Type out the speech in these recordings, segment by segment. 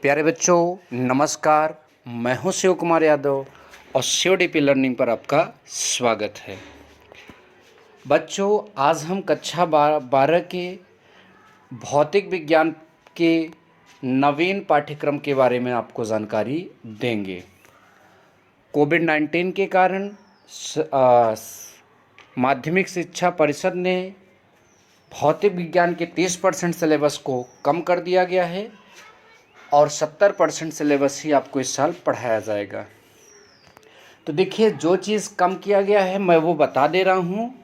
प्यारे बच्चों, नमस्कार। मैं हूं शिव कुमार यादव और CODP लर्निंग पर आपका स्वागत है। बच्चों, आज हम कक्षा 12 के भौतिक विज्ञान के नवीन पाठ्यक्रम के बारे में आपको जानकारी देंगे। कोविड-19 के कारण माध्यमिक शिक्षा परिषद ने भौतिक विज्ञान के 30% सिलेबस को कम कर दिया गया है और 70% सिलेबस ही आपको इस साल पढ़ाया जाएगा। तो देखिए, जो चीज़ कम किया गया है मैं वो बता दे रहा हूँ,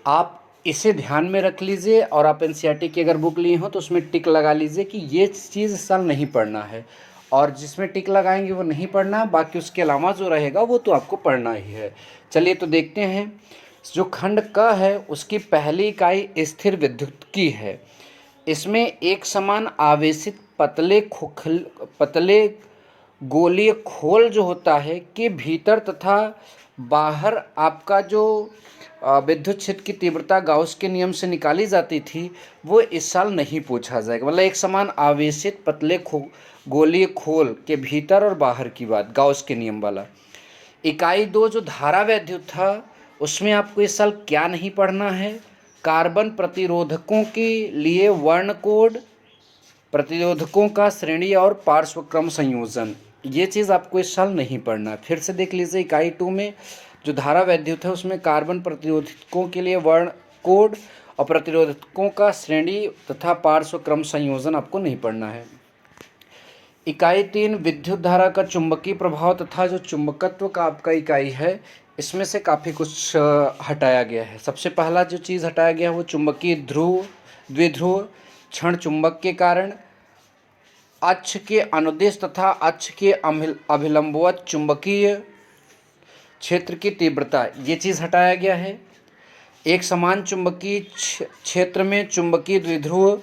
आप इसे ध्यान में रख लीजिए और आप NCERT की अगर बुक लिए हो तो उसमें टिक लगा लीजिए कि ये चीज़ इस साल नहीं पढ़ना है, और जिसमें टिक लगाएंगे वो नहीं पढ़ना, बाकी उसके अलावा जो रहेगा वो तो आपको पढ़ना ही है। चलिए तो देखते हैं। जो खंड क है उसकी पहली इकाई स्थिर विद्युत की है। इसमें एक समान आवेशित पतले गोलीय खोल जो होता है के भीतर तथा बाहर आपका जो विद्युत क्षेत्र की तीव्रता गाउस के नियम से निकाली जाती थी वो इस साल नहीं पूछा जाएगा। मतलब एक समान आवेशित पतले गोलीय खोल के भीतर और बाहर की बात, गाउस के नियम वाला। इकाई 2 जो धारा वैद्युत था उसमें आपको इस साल क्या नहीं पढ़ना है? कार्बन प्रतिरोधकों के लिए वर्ण कोड, प्रतिरोधकों का श्रेणी और पार्श्वक्रम संयोजन, ये चीज़ आपको इस साल नहीं पढ़ना। फिर से देख लीजिए, इकाई 2 में जो धारा वैद्युत है उसमें कार्बन प्रतिरोधकों के लिए वर्ण कोड और प्रतिरोधकों का श्रेणी तथा पार्श्वक्रम संयोजन आपको नहीं पढ़ना है। इकाई 3 विद्युत धारा का चुंबकीय प्रभाव तथा जो चुंबकत्व का आपका इकाई है, इसमें से काफ़ी कुछ हटाया गया है। सबसे पहला जो चीज़ हटाया गया है वो चुंबकीय द्विध्रुव क्षण चुंबक के कारण अक्ष के अनुदिश तथा अक्ष के अभिलंबवत चुंबकीय क्षेत्र की तीव्रता, ये चीज़ हटाया गया है। एक समान चुंबकीय क्षेत्र में चुंबकीय द्विध्रुव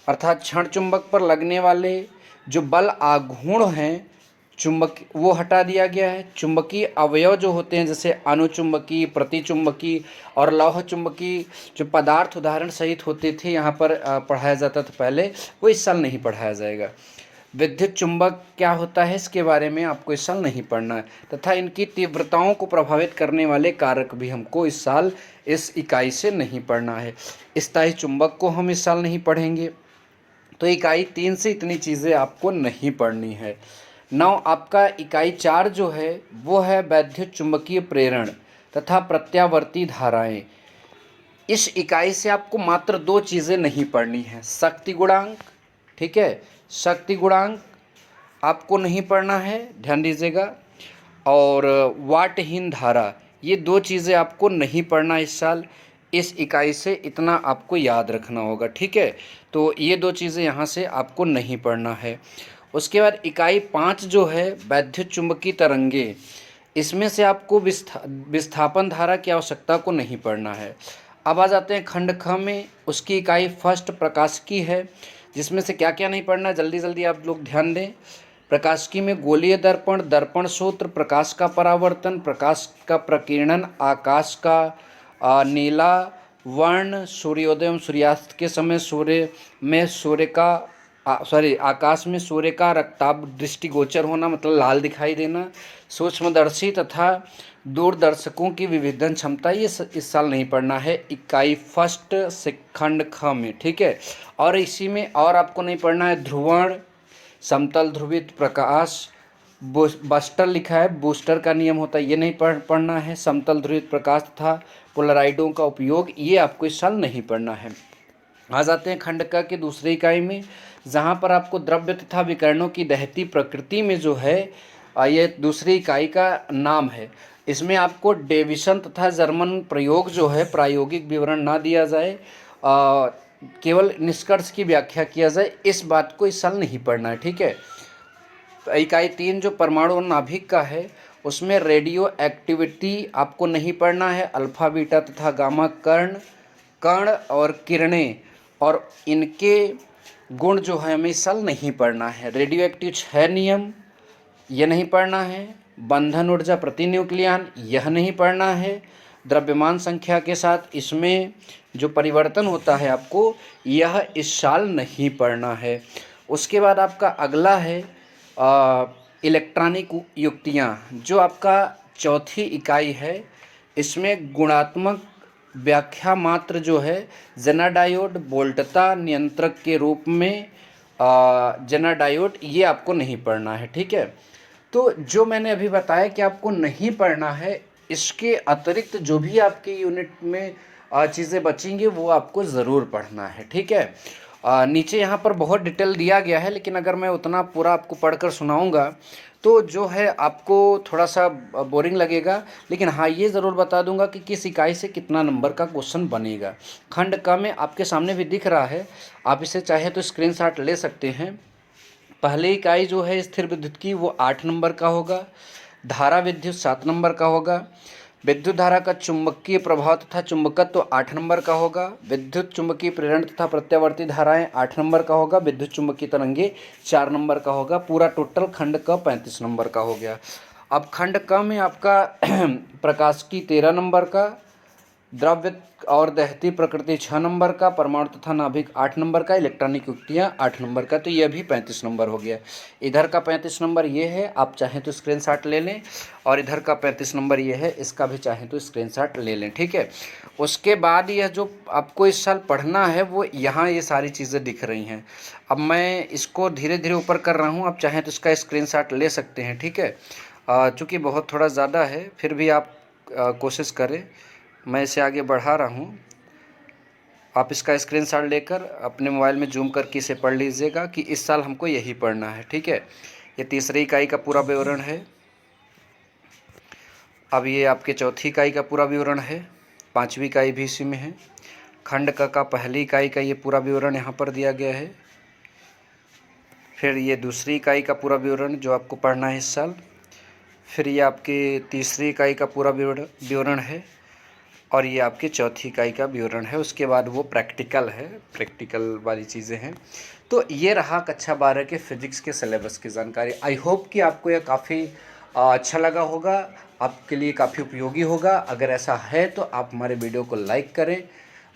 अर्थात क्षण चुंबक पर लगने वाले जो बल आघूर्ण हैं चुंबक, वो हटा दिया गया है। चुंबकीय अवयव जो होते हैं जैसे अनुचुंबकीय, प्रतिचुंबकीय और लौह चुंबकीय जो पदार्थ उदाहरण सहित होते थे यहाँ पर पढ़ाया जाता था पहले, वो इस साल नहीं पढ़ाया जाएगा। विद्युत चुंबक क्या होता है इसके बारे में आपको इस साल नहीं पढ़ना है, तथा इनकी तीव्रताओं को प्रभावित करने वाले कारक भी हमको इस साल इस इकाई से नहीं पढ़ना है। स्थायी चुंबक को हम इस साल नहीं पढ़ेंगे। तो इकाई 3 से इतनी चीज़ें आपको नहीं पढ़नी है। आपका इकाई 4 जो है वो है वैद्युत चुंबकीय प्रेरण तथा प्रत्यावर्ती धाराएं। इस इकाई से आपको मात्र 2 चीज़ें नहीं पढ़नी है। शक्ति गुणांक, ठीक है, शक्ति गुणांक आपको नहीं पढ़ना है, ध्यान दीजिएगा, और वाटहीन धारा, ये 2 चीज़ें आपको नहीं पढ़ना इस साल। इस इकाई से इतना आपको याद रखना होगा, ठीक है। तो ये 2 चीज़ें यहाँ से आपको नहीं पढ़ना है। उसके बाद इकाई 5 जो है वैद्युत चुंबकीय तरंगे, इसमें से आपको विस्थापन धारा की आवश्यकता को नहीं पढ़ना है। अब आ जाते हैं खंड ख में। उसकी इकाई फर्स्ट प्रकाशिकी है, जिसमें से क्या क्या नहीं पढ़ना, जल्दी जल्दी आप लोग ध्यान दें। प्रकाशिकी में गोलीय दर्पण, दर्पण सूत्र, प्रकाश का परावर्तन, प्रकाश का प्रकीर्णन, आकाश का नीला वर्ण, सूर्योदय एवं सूर्यास्त के समय आकाश में सूर्य का रक्ताभ दृष्टिगोचर होना, मतलब लाल दिखाई देना, सूक्ष्मदर्शी तथा दूरदर्शकों की विभेदन क्षमता, ये इस साल नहीं पढ़ना है इकाई फर्स्ट खंड ख में, ठीक है। और इसी में और आपको नहीं पढ़ना है ध्रुवण, समतल ध्रुवित प्रकाश, बस्टर लिखा है, बूस्टर का नियम होता है, ये नहीं पढ़ना है। समतल ध्रुवित प्रकाश तथा पोलराइडों का उपयोग, ये आपको इस साल नहीं पढ़ना है। आ जाते हैं खंड क की दूसरी इकाई में, जहाँ पर आपको द्रव्य तथा विकरणों की दहती प्रकृति में जो है ये दूसरी इकाई का नाम है। इसमें आपको डेविसन तथा जर्मन प्रयोग जो है प्रायोगिक विवरण ना दिया जाए, केवल निष्कर्ष की व्याख्या किया जाए, इस बात को इस साल नहीं पढ़ना है, ठीक है। इकाई 3 जो परमाणु और नाभिक का है उसमें रेडियो एक्टिविटी आपको नहीं पढ़ना है। अल्फा बीटा तथा गामा कण और किरणें और इनके गुण जो है हमें इस साल नहीं पढ़ना है। रेडियो एक्टिव 6 नियम, यह नहीं पढ़ना है। बंधन ऊर्जा प्रति न्यूक्लियन, यह नहीं पढ़ना है। द्रव्यमान संख्या के साथ इसमें जो परिवर्तन होता है आपको, यह इस साल नहीं पढ़ना है। उसके बाद आपका अगला है इलेक्ट्रॉनिक युक्तियाँ, जो आपका चौथी इकाई है। इसमें गुणात्मक व्याख्या मात्र जो है जेना डायोड वोल्टता नियंत्रक के रूप में जेना डायोड, ये आपको नहीं पढ़ना है, ठीक है। तो जो मैंने अभी बताया कि आपको नहीं पढ़ना है, इसके अतिरिक्त जो भी आपकी यूनिट में चीज़ें बचेंगी वो आपको ज़रूर पढ़ना है, ठीक है। नीचे यहाँ पर बहुत डिटेल दिया गया है, लेकिन अगर मैं उतना पूरा आपको पढ़कर सुनाऊंगा तो जो है आपको थोड़ा सा बोरिंग लगेगा। लेकिन हाँ, ये ज़रूर बता दूंगा कि किस इकाई से कितना नंबर का क्वेश्चन बनेगा। खंड क में आपके सामने भी दिख रहा है, आप इसे चाहे तो स्क्रीनशॉट ले सकते हैं। पहली इकाई जो है स्थिर विद्युत की, वो 8 नंबर का होगा। धारा विद्युत 7 नंबर का होगा। विद्युत धारा का चुंबकीय प्रभाव तथा चुंबकत्व 8 नंबर का होगा। विद्युत चुंबकीय प्रेरण तथा प्रत्यावर्ती धाराएं 8 नंबर का होगा। विद्युत चुंबकीय तरंगे 4 नंबर का होगा। पूरा टोटल खंड क 35 नंबर का हो गया। अब खंड क में आपका प्रकाश की 13 नंबर का, द्रव्य और दहती प्रकृति 6 नंबर का, परमाणु तथा नाभिक 8 नंबर का, इलेक्ट्रॉनिक युक्तियाँ 8 नंबर का। तो यह भी 35 नंबर हो गया। इधर का 35 नंबर ये है, आप चाहें तो स्क्रीनशॉट ले लें, और इधर का 35 नंबर ये है, इसका भी चाहें तो स्क्रीनशॉट ले लें, ठीक है। उसके बाद यह जो आपको इस साल पढ़ना है वो यहाँ ये सारी चीज़ें दिख रही हैं। अब मैं इसको धीरे धीरे ऊपर कर रहा हूँ, आप चाहें तो इसका स्क्रीनशॉट ले सकते हैं, ठीक है। चूँकि बहुत थोड़ा ज़्यादा है, फिर भी आप कोशिश करें। मैं इसे आगे बढ़ा रहा हूँ, आप इसका स्क्रीनशॉट लेकर अपने मोबाइल में जूम करके इसे पढ़ लीजिएगा कि इस साल हमको यही पढ़ना है, ठीक है। ये तीसरी इकाई का पूरा विवरण है। अब ये आपके चौथी इकाई का पूरा विवरण है। पांचवी इकाई भी इसी में है। खंड क का पहली इकाई का ये पूरा विवरण यहाँ पर दिया गया है। फिर ये दूसरी इकाई का पूरा विवरण जो आपको पढ़ना है इस साल। फिर ये आपकी तीसरी इकाई का पूरा विवरण है, और ये आपकी चौथी इकाई का विवरण है। उसके बाद वो प्रैक्टिकल है, प्रैक्टिकल वाली चीज़ें हैं। तो ये रहा कक्षा 12 के फिजिक्स के सिलेबस की जानकारी। आई होप कि आपको यह काफ़ी अच्छा लगा होगा, आपके लिए काफ़ी उपयोगी होगा। अगर ऐसा है तो आप हमारे वीडियो को लाइक करें,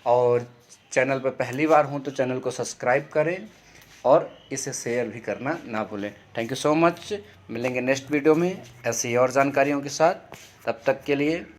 और चैनल पर पहली बार हों तो चैनल को सब्सक्राइब करें, और इसे शेयर भी करना ना भूलें। Thank you so much. मिलेंगे नेक्स्ट वीडियो में ऐसी और जानकारियों के साथ। तब तक के लिए